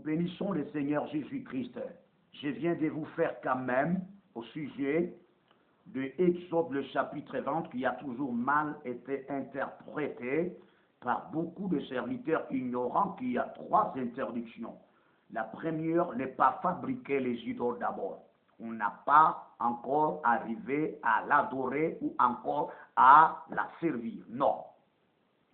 bénissons le Seigneur Jésus-Christ. Je viens de vous faire quand même au sujet de Exode le chapitre 20 qui a toujours mal été interprété par beaucoup de serviteurs ignorants qu'il y a 3 interdictions. La première, ne pas fabriquer les idoles d'abord. On n'a pas encore arrivé à l'adorer ou encore à la servir. Non.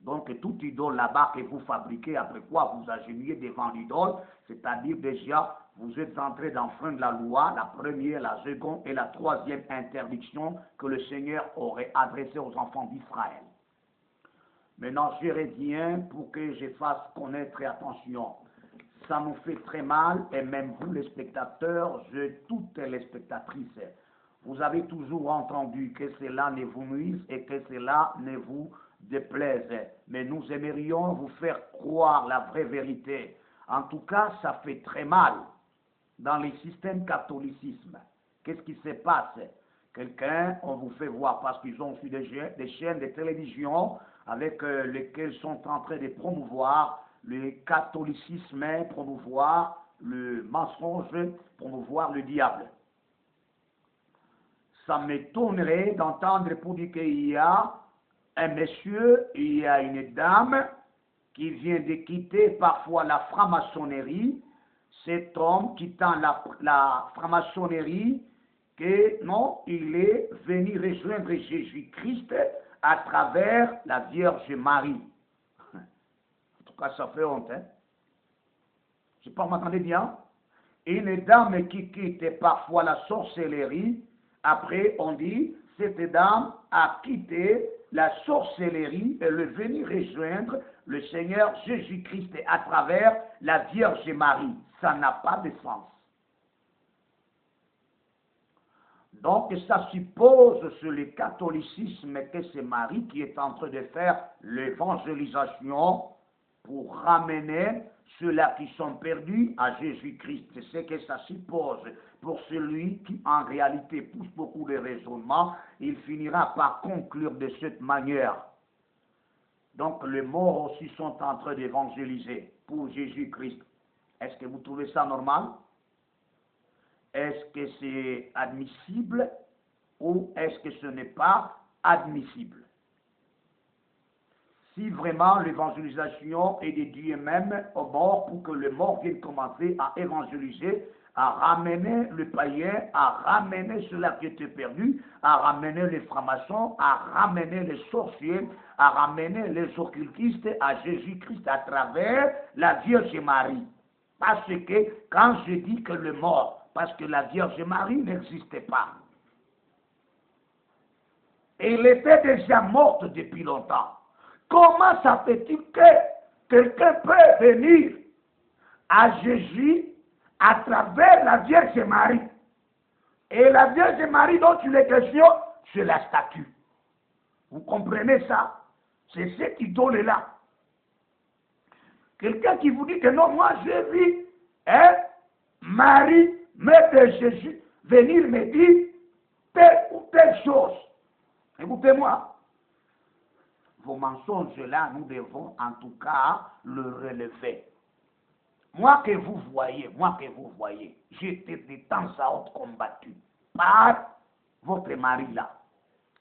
Donc, toute idole là-bas que vous fabriquez, après quoi vous agenouillez devant l'idole, c'est-à-dire déjà, vous êtes en train d'enfreindre la loi, la première, la seconde et la 3e interdiction que le Seigneur aurait adressée aux enfants d'Israël. Maintenant, je reviens pour que je fasse connaître et attention. Ça nous fait très mal, et même vous les spectateurs, toutes les spectatrices, vous avez toujours entendu que cela ne vous nuise et que cela ne vous déplaise. Mais nous aimerions vous faire croire la vraie vérité. En tout cas, ça fait très mal dans les systèmes catholicisme. Qu'est-ce qui se passe? Quelqu'un, on vous fait voir parce qu'ils ont su des chaînes de télévision avec lesquelles sont en train de promouvoir le catholicisme, promouvoir le mensonge, promouvoir le diable. Ça m'étonnerait d'entendre pour dire qu'il y a un monsieur, il y a une dame qui vient de quitter parfois la franc-maçonnerie. Cet homme quittant la franc-maçonnerie, que non, il est venu rejoindre Jésus-Christ à travers la Vierge Marie. En tout cas, ça fait honte, hein? Je ne sais pas, vous m'entendez bien? Une dame qui quitte parfois la sorcellerie, après on dit, cette dame a quitté la sorcellerie et est venue rejoindre le Seigneur Jésus-Christ à travers la Vierge Marie. Ça n'a pas de sens. Donc, ça suppose sur le catholicisme que c'est Marie qui est en train de faire l'évangélisation pour ramener ceux-là qui sont perdus à Jésus-Christ. C'est ce que ça suppose pour celui qui, en réalité, pousse beaucoup de raisonnements. Il finira par conclure de cette manière. Donc, les morts aussi sont en train d'évangéliser pour Jésus-Christ. Est-ce que vous trouvez ça normal? Est-ce que c'est admissible ou est-ce que ce n'est pas admissible? Si vraiment l'évangélisation est de Dieu même au mort pour que le mort vienne commencer à évangéliser, à ramener le païen, à ramener ceux-là qui étaient perdus, à ramener les francs-maçons, à ramener les sorciers, à ramener les occultistes à Jésus-Christ à travers la Vierge Marie. Parce que quand je dis que le mort, parce que la Vierge Marie n'existait pas. Elle était déjà morte depuis longtemps. Comment ça fait-il que quelqu'un peut venir à Jésus à travers la Vierge Marie? Et la Vierge Marie dont il est question, c'est la statue. Vous comprenez ça? C'est cette idole-là. Quelqu'un qui vous dit que non, moi j'ai vu Marie, mère de Jésus, venir me dire telle ou telle chose. Écoutez-moi. Vos mensonges-là, nous devons en tout cas le relever. Moi que vous voyez, j'étais de temps à autre combattu par votre mari-là,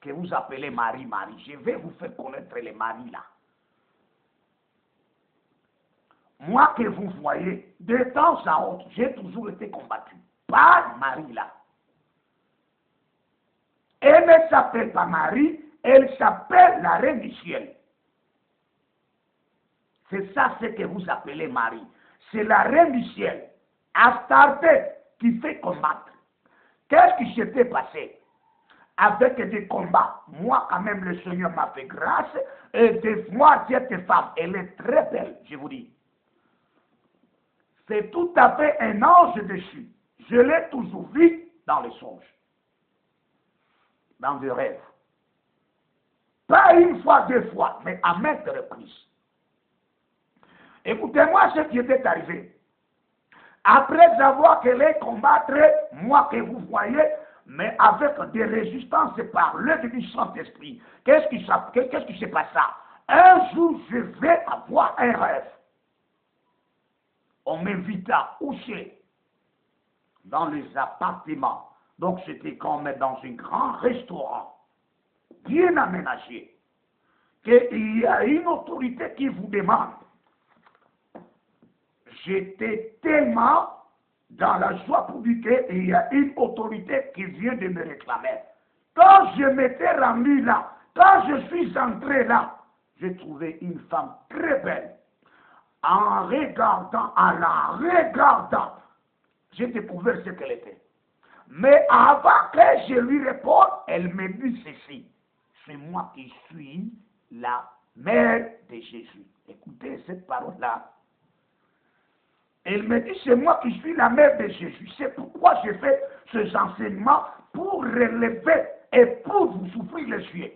que vous appelez Marie. Je vais vous faire connaître les maris-là. Moi que vous voyez, de temps à autre, j'ai toujours été combattu par Marie-là. Elle ne s'appelle pas Marie, elle s'appelle la Reine du Ciel. C'est ça ce que vous appelez Marie. C'est la Reine du Ciel, Astarté, qui fait combattre. Qu'est-ce qui s'était passé? Avec des combats, moi quand même le Seigneur m'a fait grâce, et de voir cette femme, elle est très belle, je vous dis. C'est tout à fait un ange dessus. Je l'ai toujours vu dans les songes, dans des rêves. Pas une fois, 2 fois, mais à maintes reprises. Écoutez-moi ce qui était arrivé. Après avoir qu'elle combattre, moi que vous voyez, mais avec des résistances par l'œuvre du Saint-Esprit, qu'est-ce qui se passe? Un jour, je vais avoir un rêve. on m'invita à coucher dans les appartements. Donc c'était comme dans un grand restaurant, bien aménagé, qu'il y a une autorité qui vous demande. J'étais tellement dans la joie pour dire qu'il y a une autorité qui vient de me réclamer. Quand je m'étais rendu là, quand je suis entré là, j'ai trouvé une femme très belle. En regardant, j'ai découvert ce qu'elle était. Mais avant que je lui réponde, elle me dit ceci. C'est moi qui suis la mère de Jésus. Écoutez cette parole-là. Elle me dit, c'est moi qui suis la mère de Jésus. C'est pourquoi j'ai fait ces enseignements pour relever et pour vous souffrir les yeux.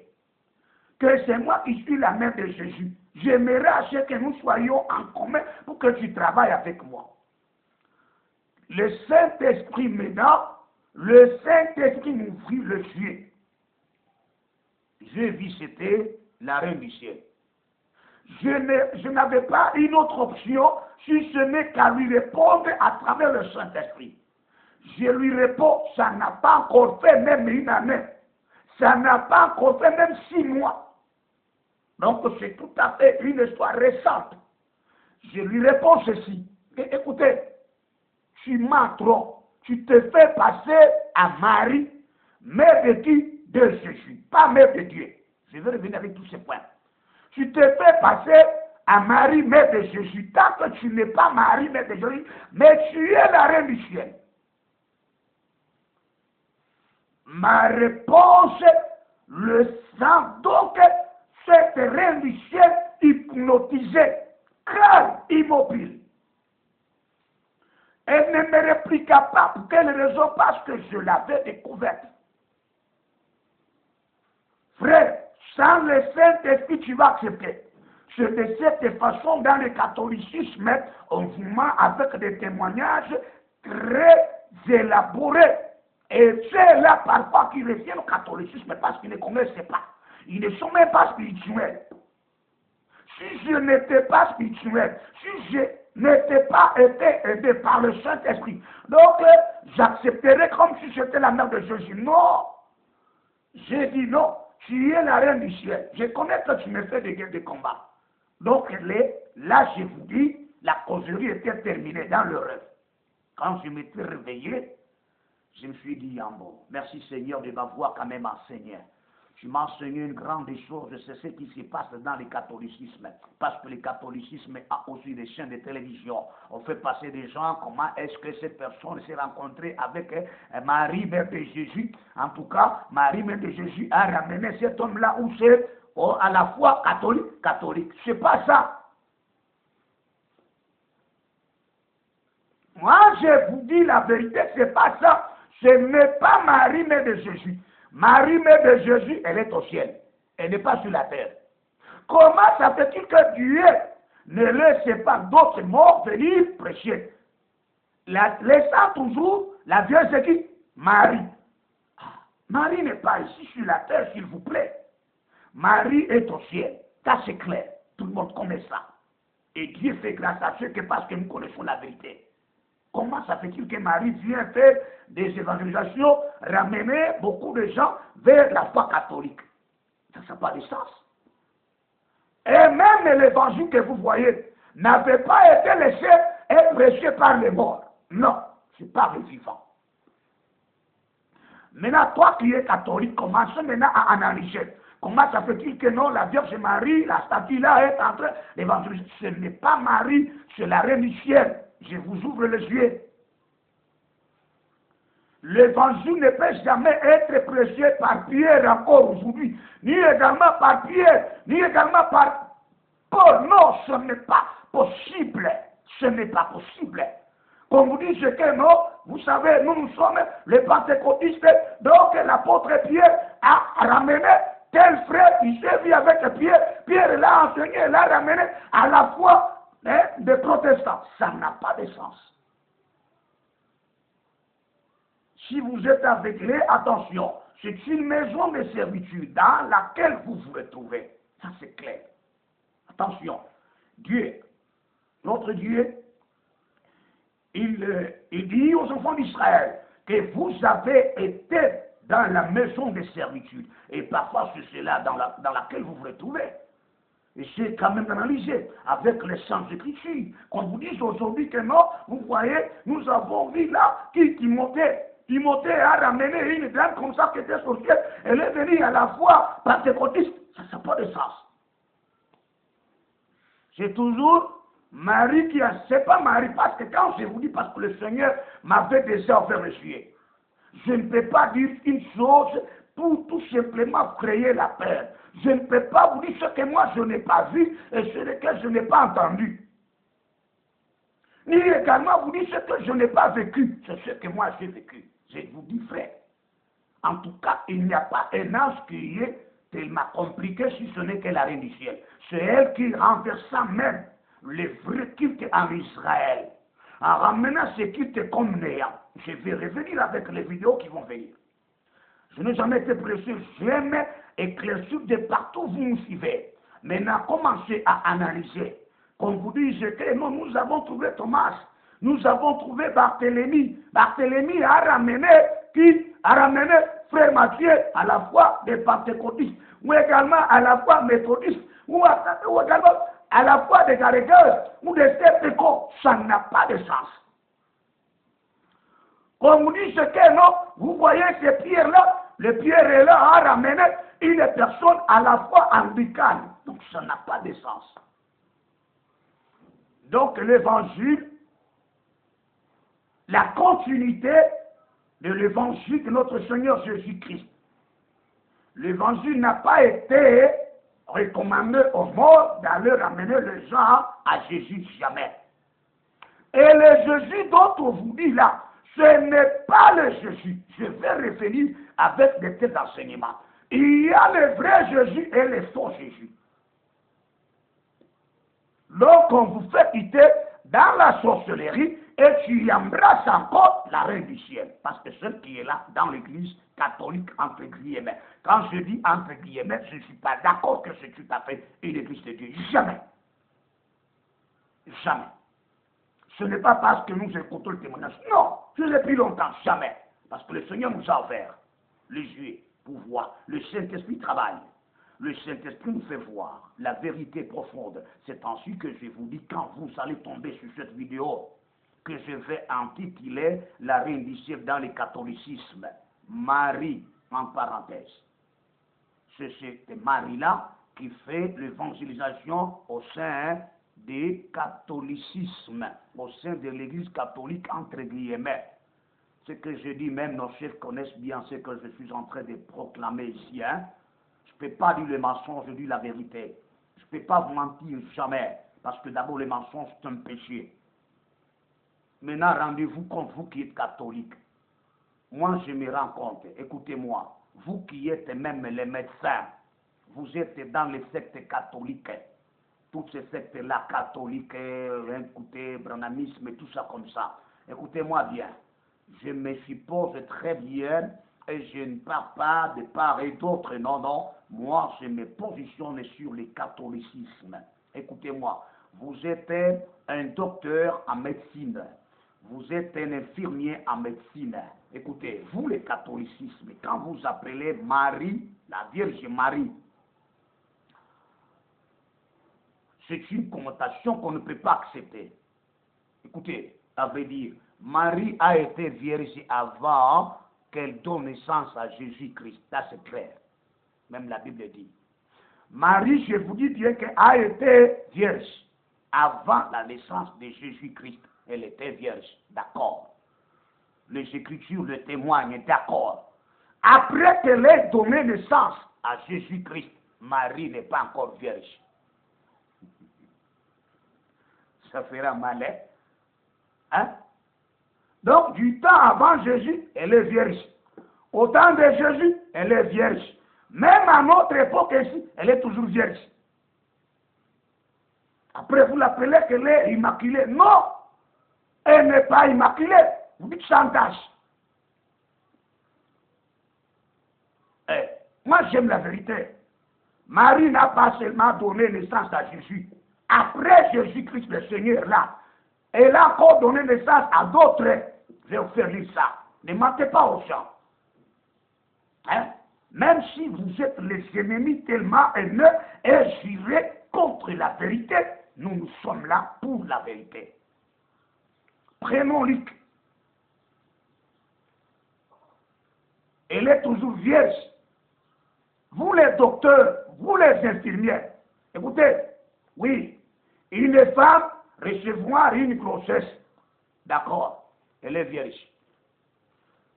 Que c'est moi qui suis la mère de Jésus. J'aimerais à ce que nous soyons en commun pour que tu travailles avec moi. Le Saint-Esprit maintenant, le Saint-Esprit m'ouvrit les yeux. J'ai vu, c'était la reine du ciel. Je n'avais pas une autre option si ce n'est qu'à lui répondre à travers le Saint-Esprit. Je lui réponds, ça n'a pas encore fait même une année. Ça n'a pas encore fait même 6 mois. Donc c'est tout à fait une histoire récente. Je lui réponds ceci. Et écoutez, tu m'as trop. Tu te fais passer à Marie, mère de qui? De Jésus, pas mère de Dieu. Je vais revenir avec tous ces points. Tu te fais passer à Marie, mère de Jésus. Tant que tu n'es pas Marie, mère de Jésus, mais tu es la reine du ciel. Ma réponse, le sang, donc, cette reine du ciel hypnotisée, calme, immobile. Elle ne me répliqua pas. Pour quelle raison? Parce que je l'avais découverte. Frère, sans le Saint-Esprit, tu vas accepter. C'est de cette façon, dans le catholicisme, on vous ment avec des témoignages très élaborés. Et c'est là parfois qui reviennent au catholicisme parce qu'ils ne connaissent pas. Ils ne sont même pas spirituels. Si je n'étais pas spirituel, si je n'étais pas été aidé par le Saint-Esprit, donc j'accepterais comme si j'étais la mère de Jésus. Non. J'ai dit non. Tu es la reine du ciel. Je connais que tu me fais des guerres de combat. Donc là, je vous dis, la causerie était terminée dans le rêve. Quand je m'étais réveillé, je me suis dit, bon, merci Seigneur de m'avoir quand même enseigné. Tu m'as enseigné une grande chose, c'est ce qui se passe dans le catholicisme. Parce que le catholicisme a aussi des chaînes de télévision. On fait passer des gens, comment est-ce que cette personne s'est rencontrée avec Marie, mère de Jésus. En tout cas, Marie, mère de Jésus, a ramené cet homme-là où c'est à la fois catholique. C'est pas ça. Moi, je vous dis la vérité, c'est pas ça. Ce n'est pas Marie, mère de Jésus. Marie, mère de Jésus, elle est au ciel. Elle n'est pas sur la terre. Comment ça fait-il que Dieu ne laisse pas d'autres morts venir prêcher? Laissant toujours la Vierge qui? Marie. Marie n'est pas ici sur la terre, s'il vous plaît. Marie est au ciel. Ça, c'est clair. Tout le monde connaît ça. Et Dieu fait grâce à ceux que parce que nous connaissons la vérité. Comment ça fait-il que Marie vient faire des évangélisations, ramener beaucoup de gens vers la foi catholique? Ça n'a pas de sens. Et même l'évangile que vous voyez n'avait pas été laissé et prêché par les morts. Non, c'est par les vivants. Maintenant, toi qui es catholique, commence maintenant à analyser. Comment ça fait-il que non, la Vierge Marie, la statue là est en train d'évangéliser? Ce n'est pas Marie, c'est la reine du ciel. Je vous ouvre les yeux. L'évangile ne peut jamais être prêché par Pierre encore aujourd'hui, ni également par Pierre, ni également par Paul. Non, ce n'est pas possible. Ce n'est pas possible. Comme vous dites que non, vous savez, nous sommes les pentecôtistes, donc l'apôtre Pierre a ramené tel frère, il s'est vu avec Pierre, Pierre l'a enseigné, l'a ramené à la foi des protestants. Ça n'a pas de sens. Si vous êtes aveuglé, attention, c'est une maison de servitude dans laquelle vous vous retrouvez. Ça c'est clair. Attention, Dieu, notre Dieu, il dit aux enfants d'Israël que vous avez été dans la maison de servitude. Et parfois, c'est cela dans laquelle vous vous retrouvez. Et c'est quand même analysé avec les Saintes Écritures. Qu'on vous dise aujourd'hui que non, vous voyez, nous avons vu là qui Timothée. Timothée a ramené une dame comme ça qui était sorcière. Elle est venue à la fois pentecôtiste. Ça n'a pas de sens. C'est toujours Marie qui a... C'est pas Marie, parce que quand je vous dis, parce que le Seigneur m'avait déjà offert le sujet. Je ne peux pas dire une chose pour tout simplement créer la peur. Je ne peux pas vous dire ce que moi je n'ai pas vu et ce que je n'ai pas entendu. Ni également vous dire ce que je n'ai pas vécu. C'est ce que moi j'ai vécu. Je vous dis, frère. En tout cas, il n'y a pas un ange qui est tellement compliqué si ce n'est que la reine du ciel. C'est elle qui renversa même le vrai culte en Israël. En ramenant ce culte comme néant. Je vais revenir avec les vidéos qui vont venir. Je n'ai jamais été pressé, jamais éclairci de partout où vous me suivez. Maintenant, commencez à analyser. Comme vous dites que non, nous avons trouvé Thomas, nous avons trouvé Barthélemy. Barthélemy a ramené qui? A ramené Frère Matthieu à la fois des pentecôtistes, ou également à la fois méthodistes, ou également à la fois des garigueurs, ou des sceptiques. Ça n'a pas de sens. Comme vous dites que non, vous voyez ces pierres-là, le pierre-là a ramené une personne à la fois anglicane. Donc ça n'a pas de sens. Donc l'évangile, la continuité de l'évangile de notre Seigneur Jésus-Christ. L'évangile n'a pas été recommandé aux morts d'aller ramener les gens à Jésus, jamais. Et le Jésus dont on vous dit là, ce n'est pas le Jésus. Je vais revenir avec des tels enseignements. Il y a le vrai Jésus et le faux Jésus. Donc, on vous fait quitter dans la sorcellerie et tu embrasses encore la reine du ciel. Parce que celle qui est là dans l'église catholique, entre guillemets. Quand je dis entre guillemets, je ne suis pas d'accord que c'est tout à fait une église de Dieu. Jamais. Jamais. Ce n'est pas parce que nous écoutons le témoignage. Non, depuis longtemps, jamais. Parce que le Seigneur nous a offert les yeux pour voir. Le Saint-Esprit travaille. Le Saint-Esprit nous fait voir la vérité profonde. C'est ainsi que je vous dis, quand vous allez tomber sur cette vidéo, que je vais intituler La reine du ciel dans le catholicisme. Marie, en parenthèse. C'est cette Marie-là qui fait l'évangélisation au sein du catholicisme, au sein de l'église catholique, entre guillemets. Ce que je dis, même nos chefs connaissent bien ce que je suis en train de proclamer ici. Hein? Je ne peux pas dire le mensonge, je dis la vérité. Je ne peux pas vous mentir jamais, parce que d'abord le mensonge c'est un péché. Maintenant, rendez-vous compte, vous qui êtes catholique. Moi, je me rends compte, écoutez-moi, vous qui êtes même les médecins, vous êtes dans les sectes catholiques. Toutes ces sectes-là, catholiques, écoutez, branhamisme et tout ça comme ça. Écoutez-moi bien, je me suppose très bien et je ne parle pas de part et d'autre, non, non. Moi, je me positionne sur le catholicisme. Écoutez-moi, vous êtes un docteur en médecine, vous êtes un infirmier en médecine. Écoutez, vous, le catholicisme, quand vous appelez Marie, la Vierge Marie, c'est une connotation qu'on ne peut pas accepter. Écoutez, ça veut dire, Marie a été vierge avant qu'elle donne naissance à Jésus-Christ. Ça, c'est clair. Même la Bible dit. Marie, je vous dis bien qu'elle a été vierge avant la naissance de Jésus-Christ. Elle était vierge, d'accord. Les Écritures le témoignent, d'accord. Après qu'elle ait donné naissance à Jésus-Christ, Marie n'est pas encore vierge. Ça fera mal, hein? Donc, du temps avant Jésus, elle est vierge. Au temps de Jésus, elle est vierge. Même à notre époque ici, elle est toujours vierge. Après, vous l'appelez qu'elle est immaculée. Non, elle n'est pas immaculée. Vous dites chantage. Moi, j'aime la vérité. Marie n'a pas seulement donné naissance à Jésus. Après Jésus-Christ, le Seigneur, là, Elle a encore donné naissance à d'autres. Je vais vous faire lire ça. Ne mentez pas aux gens. Hein? Même si vous êtes les ennemis tellement haineux et jurez contre la vérité, nous sommes là pour la vérité. Prenons Luc. Elle est toujours vierge. Vous les docteurs, vous les infirmières, écoutez, oui, une femme recevoir une grossesse, d'accord, elle est vierge.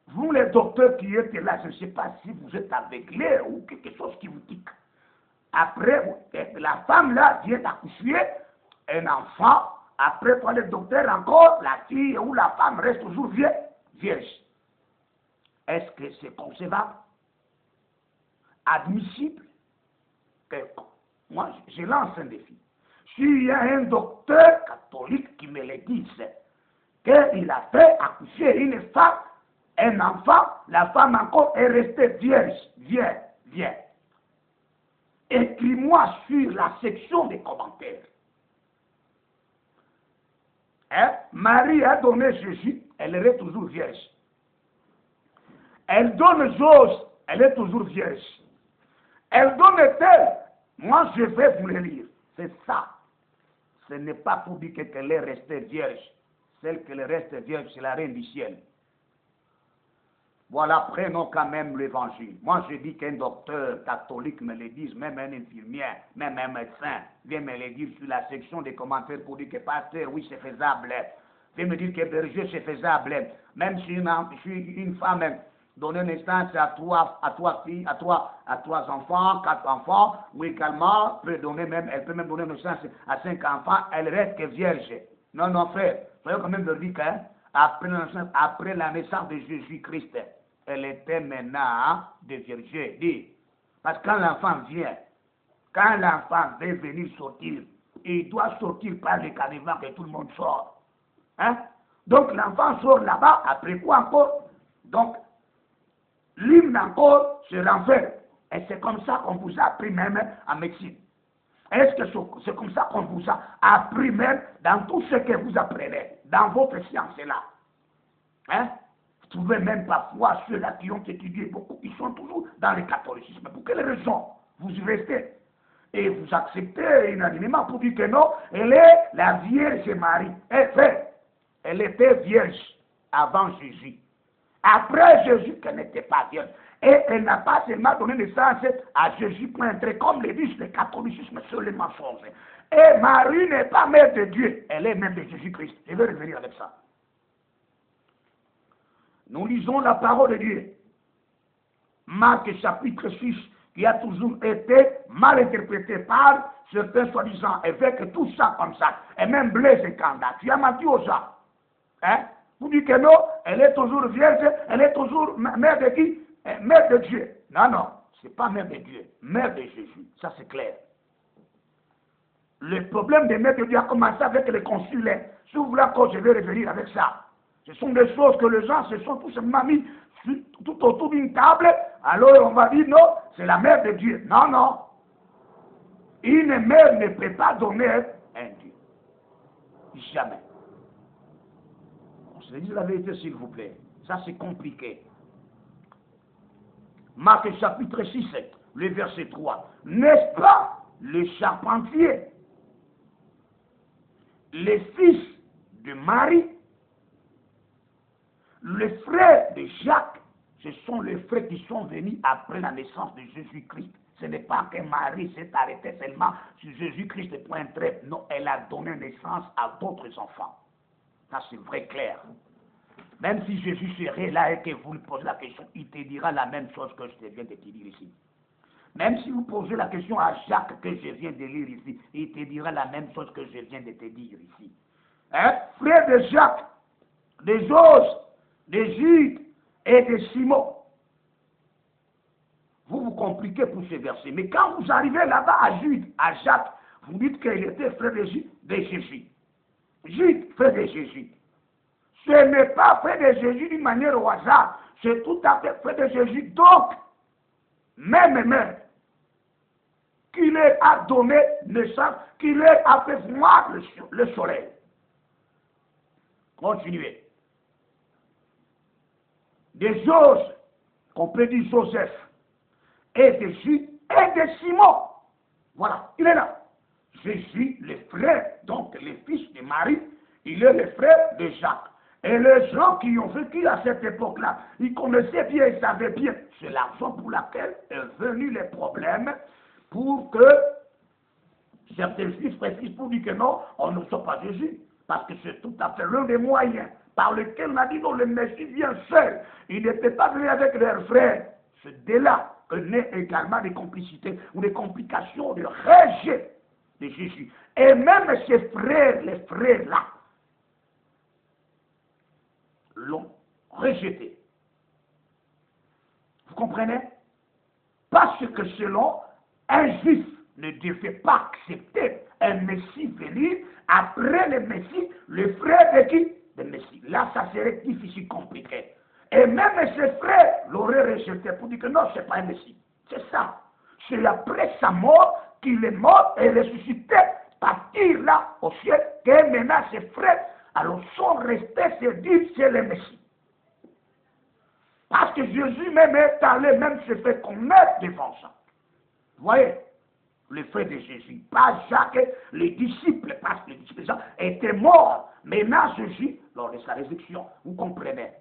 Vous les docteurs qui êtes là, je ne sais pas si vous êtes aveuglés ou quelque chose qui vous dit. Après, la femme là vient d'accoucher un enfant, après pour le docteur encore, la fille ou la femme reste toujours vierge. Est-ce que c'est concevable? Admissible? Moi, je lance un défi. S'il y a un docteur catholique qui me le dise qu'il a fait accoucher une femme, un enfant, la femme encore est restée vierge, viens. Écris-moi sur la section des commentaires. Hein? Marie a donné Jésus, elle est toujours vierge. Elle donne Jose, elle est toujours vierge. Elle donne tel, moi je vais vous le lire. C'est ça. Ce n'est pas pour dire qu'elle est restée vierge. Celle qui reste vierge, c'est la reine du ciel. Voilà, prenons quand même l'évangile. Moi, je dis qu'un docteur catholique me le dise, même un infirmière, même un médecin, vient me le dire sur la section des commentaires pour dire que pasteur, oui, c'est faisable. Vient me dire que berger, c'est faisable. Même si une femme donne naissance à trois filles, à trois enfants, 4 enfants, ou également, elle peut même donner naissance à 5 enfants, elle reste que vierge. Non, frère, soyons quand même dire qu'après la naissance de Jésus-Christ, elle était maintenant de vierge. Parce que quand l'enfant vient, quand l'enfant veut venir sortir, il doit sortir par le canevas que tout le monde sort. Hein? Donc l'enfant sort là-bas, après quoi encore? Donc, l'hymne encore se renferme. Et c'est comme ça qu'on vous a appris même en médecine. Est-ce que c'est comme ça qu'on vous a appris même dans tout ce que vous apprenez, dans votre science-là? Hein? Vous trouvez même parfois ceux-là qui ont étudié beaucoup, ils sont toujours dans le catholicisme. Pour quelle raison vous y restez? Et vous acceptez unanimement pour dire que non, elle est la Vierge Marie. Elle était vierge avant Jésus. Après Jésus, qu'elle n'était pas vierge. Et elle n'a pas seulement donné naissance à Jésus pour entrer, comme le dit le catholicisme, sur les mensonges. Et Marie n'est pas mère de Dieu, elle est mère de Jésus-Christ. Je vais revenir avec ça. Nous lisons la parole de Dieu. Marc chapitre 6, qui a toujours été mal interprété par certains soi-disant évêques, tout ça comme ça. Et même Blaise et Kanda. Tu as menti aux gens. Hein? Vous dites que non, elle est toujours vierge, elle est toujours mère de qui? Mère de Dieu. Non, c'est pas mère de Dieu, mère de Jésus. Ça c'est clair. Le problème de mère de Dieu a commencé avec les concile. Si vous voulez encore, je vais revenir avec ça. Ce sont des choses que les gens se sont tous mis tout autour d'une table. Alors on va dire non, c'est la mère de Dieu. Non. Une mère ne peut pas donner un Dieu. Jamais. On se dit la vérité s'il vous plaît. Ça c'est compliqué. Marc chapitre 6, le verset 3. N'est-ce pas le charpentier, les fils de Marie, les frères de Jacques, ce sont les frères qui sont venus après la naissance de Jésus-Christ. Ce n'est pas que Marie s'est arrêtée seulement sur Jésus-Christ pour un trait. Non, elle a donné naissance à d'autres enfants. Ça c'est vrai clair. Même si Jésus serait là et que vous lui posez la question, il te dira la même chose que je viens de te dire ici. Même si vous posez la question à Jacques que je viens de lire ici, il te dira la même chose que je viens de te dire ici. Hein? Frère de Jacques, de Jose, de Jude et de Simon. Vous compliquez pour ce verset. Mais quand vous arrivez là-bas à Jude, à Jacques, vous dites qu'il était frère de Jésus. Jude, frère de Jésus. Ce n'est pas frère de Jésus d'une manière au hasard. C'est tout à fait frère de Jésus. Donc, même qui leur a donné naissance, qui leur a fait voir le soleil. Continuez. De Joseph, qu'on peut dire Joseph, et de Jude, et de Simon. Voilà, il est là. Jésus, le frère, donc le fils de Marie, il est le frère de Jacques. Et les gens qui ont vécu à cette époque-là, ils connaissaient bien, ils savaient bien. C'est la raison pour laquelle est venu les problèmes pour que certains juifs précisent pour dire que non, on ne soit pas Jésus. Parce que c'est tout à fait l'un des moyens par lequel on a dit non, le Messie vient seul. Il n'était pas venu avec leurs frères. C'est de là que naît également des complicités ou des complications de rejet de Jésus. Et même ses frères, les frères-là, l'ont rejeté. Vous comprenez? Parce que selon un juif ne devait pas accepter un Messie venir après le Messie, le frère de qui? De Messie. Là, ça serait difficile, compliqué. Et même ses frères l'auraient rejeté pour dire que non, ce n'est pas un Messie. C'est ça. C'est après sa mort qu'il est mort et ressuscité, partir là au ciel, que maintenant ses frères alors sont restés se dire c'est le Messie. Parce que Jésus même est allé, même se fait connaître devant ça. Vous voyez, le frère de Jésus, pas Jacques, les disciples, parce que les disciples étaient morts. Maintenant, Jésus, lors de sa résurrection, vous comprenez.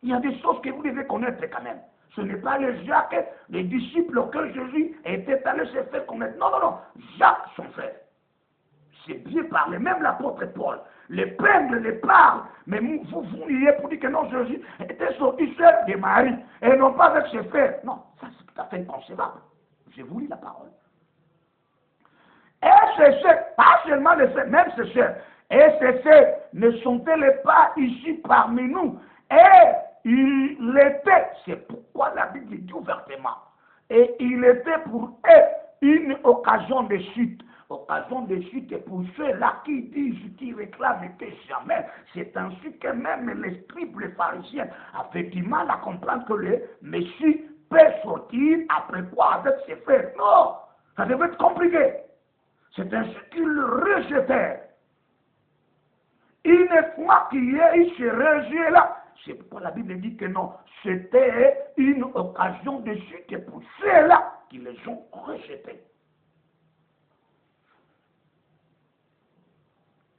Il y a des choses que vous devez connaître quand même. Ce n'est pas les Jacques, les disciples auxquels Jésus était allé se faire connaître. Non, non, non. Jacques, son frère. C'est bien parlé, même l'apôtre Paul. Les peines les parlent, mais vous niez pour dire que non, Jésus était sorti seul de Marie, et non pas avec ses frères. Non, ça c'est tout à fait inconcevable. Je vous lis la parole. Et ses sœurs, pas seulement les sœurs, même ses sœurs, et ses sœurs ne sont-elles pas ici parmi nous? Et il était, c'est pourquoi la Bible dit ouvertement, et il était pour eux une occasion de chute. Occasion de chute pour ceux-là qui disent, qui réclament que jamais. C'est ainsi que même les scribes, les pharisiens, avaient du mal à comprendre que le Messie peut sortir après quoi avec ses frères. Non, ça devait être compliqué. C'est ainsi qu'ils le rejetèrent. Une fois qu'il se rejet là, c'est pourquoi la Bible dit que non, c'était une occasion de chute pour ceux-là qui les ont rejetés.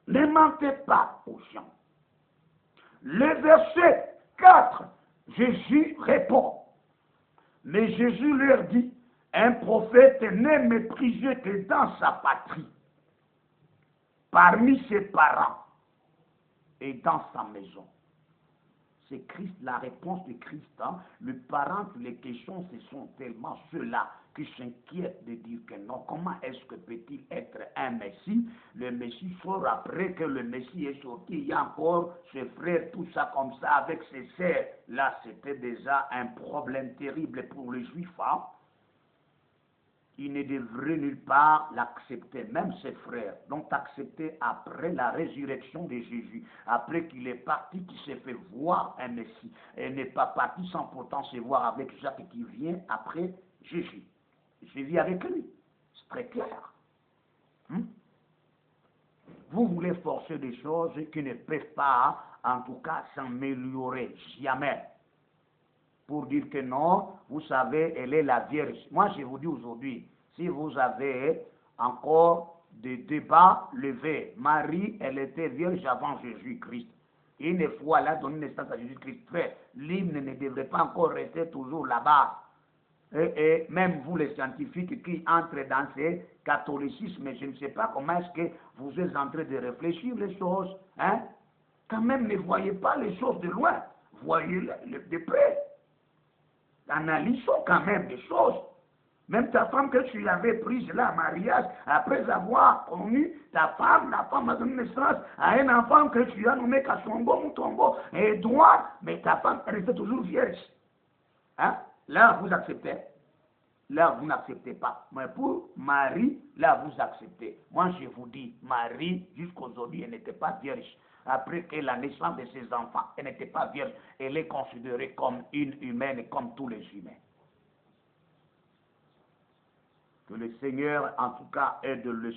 Ne mentez pas aux gens. Le verset 4, Jésus répond. Mais Jésus leur dit, un prophète n'est méprisé que dans sa patrie, parmi ses parents et dans sa maison. C'est Christ, la réponse de Christ. Hein. Le parent, les questions, ce sont tellement ceux-là qui s'inquiètent de dire que non. Comment est-ce que peut-il être un Messie? Le Messie sort après que le Messie est sorti. Il y a encore ses frères, tout ça comme ça, avec ses sœurs. Là, c'était déjà un problème terrible pour les Juifs. Hein. Il ne devrait nulle part l'accepter, même ses frères l'ont accepté après la résurrection de Jésus, après qu'il est parti, qu'il s'est fait voir un Messie, et n'est pas parti sans pourtant se voir avec Jacques qui vient après Jésus. Je vis avec lui, c'est très clair. Vous voulez forcer des choses qui ne peuvent pas, en tout cas, s'améliorer, jamais. Pour dire que non, vous savez, elle est la Vierge. Moi, je vous dis aujourd'hui, si vous avez encore des débats levés, Marie, elle était vierge avant Jésus-Christ. Une fois elle a donné naissance à Jésus-Christ, l'hymne ne devrait pas encore rester toujours là-bas. Et même vous, les scientifiques qui entrent dans ces catholicismes, je ne sais pas comment est-ce que vous êtes en train de réfléchir les choses. Hein? Quand même, ne voyez pas les choses de loin, voyez-les de près. Analysons quand même des choses. Même ta femme que tu avais prise là, mariage, après avoir connu ta femme, la femme a donné naissance à un enfant que tu as nommé Kassongo, Moutombo, et Edouard, mais ta femme restait toujours vierge. Hein? Là, vous acceptez. Là, vous n'acceptez pas. Mais pour Marie, là, vous acceptez. Moi, je vous dis, Marie, jusqu'aujourd'hui, elle n'était pas vierge. Après que la naissance de ses enfants, elle n'était pas vierge. Elle est considérée comme une humaine, comme tous les humains. Que le Seigneur, en tout cas, aide le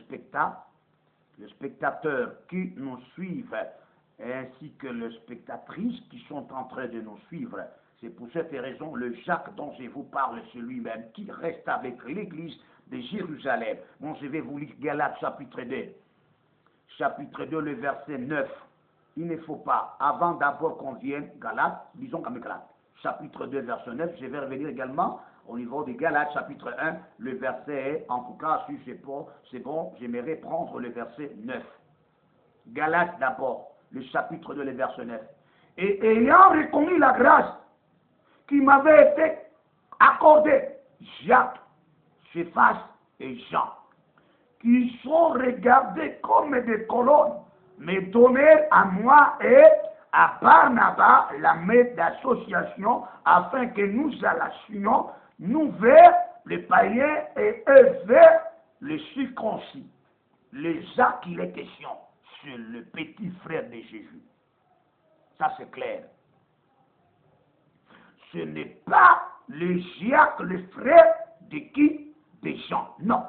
spectateur qui nous suivent ainsi que les spectatrices qui sont en train de nous suivre. C'est pour cette raison le Jacques dont je vous parle, c'est lui-même qui reste avec l'église de Jérusalem. Bon, je vais vous lire Galates chapitre 2. Chapitre 2, le verset 9. Il ne faut pas, avant d'abord qu'on vienne, Galates, disons comme Galates, chapitre 2, verset 9, je vais revenir également au niveau de Galates, chapitre 1, le verset, en tout cas, si c'est bon, j'aimerais prendre le verset 9. Galates d'abord, le chapitre 2, le verset 9. Et ayant reconnu la grâce qui m'avait été accordée, Jacques, Céphas et Jean, qui sont regardés comme des colonnes, mais donnèrent à moi et à Barnabas la main d'association afin que nous allassions, nous vers les païens et eux vers les circoncis. Les Jacques, il est question, c'est le petit frère de Jésus. Ça c'est clair. Ce n'est pas le Jacques, le frère de qui? Des gens. Non.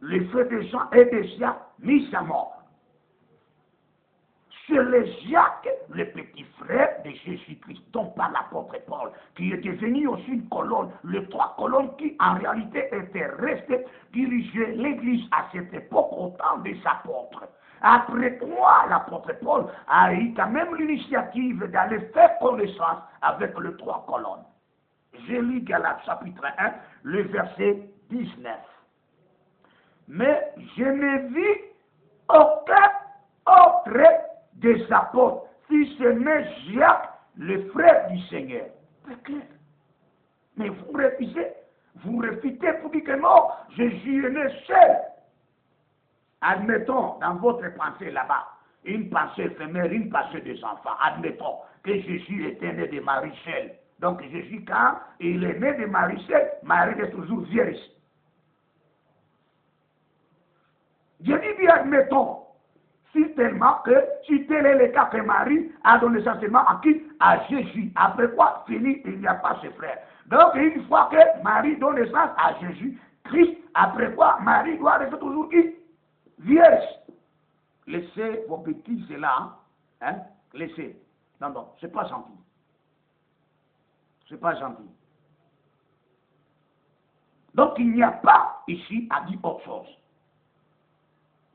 Le frère de Jean est déjà mis à mort. C'est le Jacques, le petit frère de Jésus-Christ, dont parle l'apôtre Paul, qui est devenu aussi une colonne, les trois colonnes qui en réalité étaient restées diriger l'Église à cette époque au temps des apôtres. Après quoi, l'apôtre Paul a eu quand même l'initiative d'aller faire connaissance avec les trois colonnes. J'ai lu Galates chapitre 1, le verset 19. Mais je n'ai vu aucun autre des apôtres, si ce n'est Jacques, le frère du Seigneur. C'est clair. Mais vous refutez pour dire que non, Jésus est né seul. Admettons, dans votre pensée là-bas, une pensée éphémère, une pensée des enfants, admettons que Jésus était né de Marie seule. Donc Jésus, quand il est né de Marie seule, Marie est toujours vierge. Je dis bien, admettons, si tellement que, si tel est le cas que Marie a donné l'enseignement à qui? À Jésus. Après quoi, fini, il n'y a pas ses frères. Donc, une fois que Marie donne naissance à Jésus, Christ, après quoi, Marie doit rester toujours qui? Vierge. Laissez vos bêtises là, hein? Laissez. Non, c'est pas gentil. C'est pas gentil. Donc, il n'y a pas ici à dire autre chose.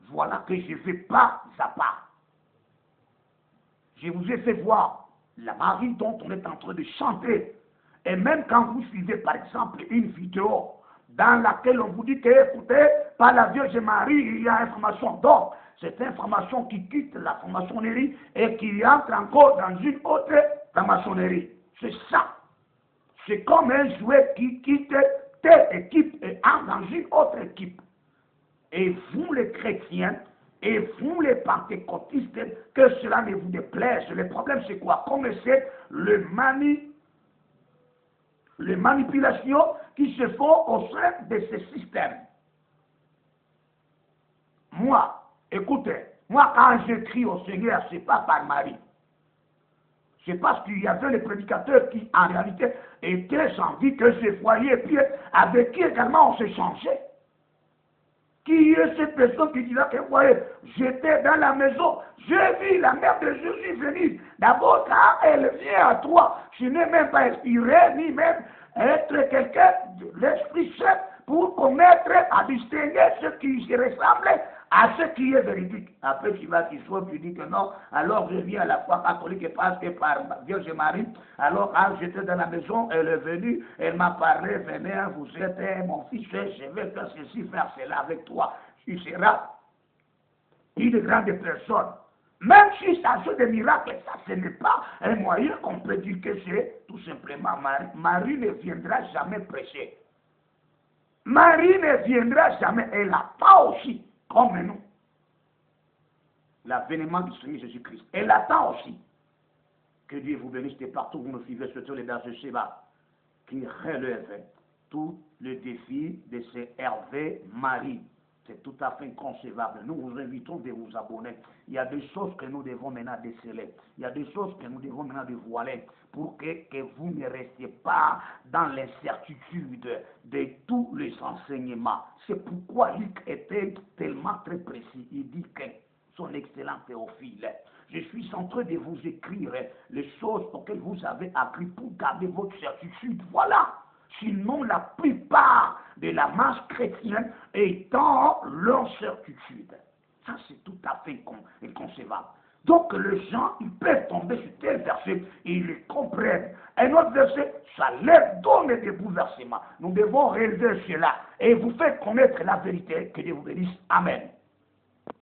Voilà que je fais pas à pas. Je vous ai fait voir la Marie dont on est en train de chanter. Et même quand vous suivez par exemple une vidéo dans laquelle on vous dit que, écoutez, par la Vierge Marie, il y a information. Donc, cette information qui quitte la franc-maçonnerie et qui entre encore dans une autre franc-maçonnerie. C'est ça. C'est comme un jouet qui quitte telle équipe et entre dans une autre équipe. Et vous les chrétiens, et vous les pentecôtistes, que cela ne vous déplaise. Le problème c'est quoi? Comme c'est les manipulations qui se font au sein de ce système. Moi, écoutez, moi quand j'écris au Seigneur, c'est pas par Marie. C'est parce qu'il y avait les prédicateurs qui, en réalité, étaient sans vie, que je voyais, puis avec qui également on s'est changé. Qui est cette personne qui dit là que vous voyez, j'étais dans la maison, j'ai vu la mère de Jésus venir. D'abord, quand elle vient à toi, je n'ai même pas inspiré, ni même être quelqu'un de l'Esprit Saint pour connaître, à distinguer ce qui se ressemble à ce qui est véridique. Après, tu vas qu'il soit, tu dis que non, alors je viens à la foi catholique parce que par Vierge Marie, alors quand j'étais dans la maison, elle est venue, elle m'a parlé, venez, vous êtes mon fils, je vais faire ceci, faire cela avec toi. Tu seras une grande personne. Même si ça fait des miracles, ça ce n'est pas un moyen qu'on peut dire que c'est tout simplement Marie. Marie ne viendra jamais prêcher. Marie ne viendra jamais, elle attend aussi, comme nous, l'avènement du Seigneur Jésus-Christ. Elle attend aussi que Dieu vous bénisse de partout où vous nous suivez, surtout les bergers Sheba, qui relèvent tous les défis de ces Hervé Marie. C'est tout à fait inconcevable. Nous vous invitons de vous abonner. Il y a des choses que nous devons maintenant déceler. Il y a des choses que nous devons maintenant dévoiler pour que vous ne restiez pas dans l'incertitude de tous les enseignements. C'est pourquoi Luc était tellement très précis. Il dit que son excellent Théophile, Je suis en train de vous écrire les choses auxquelles vous avez appris pour garder votre certitude. Voilà. Sinon, la plupart de la masse chrétienne est dans leur certitude. Ça, c'est tout à fait inconcevable. Donc, les gens, ils peuvent tomber sur tel verset et ils le comprennent. Un autre verset, ça leur donne des bouleversements. Nous devons relever cela et vous faire connaître la vérité. Que Dieu vous bénisse. Amen.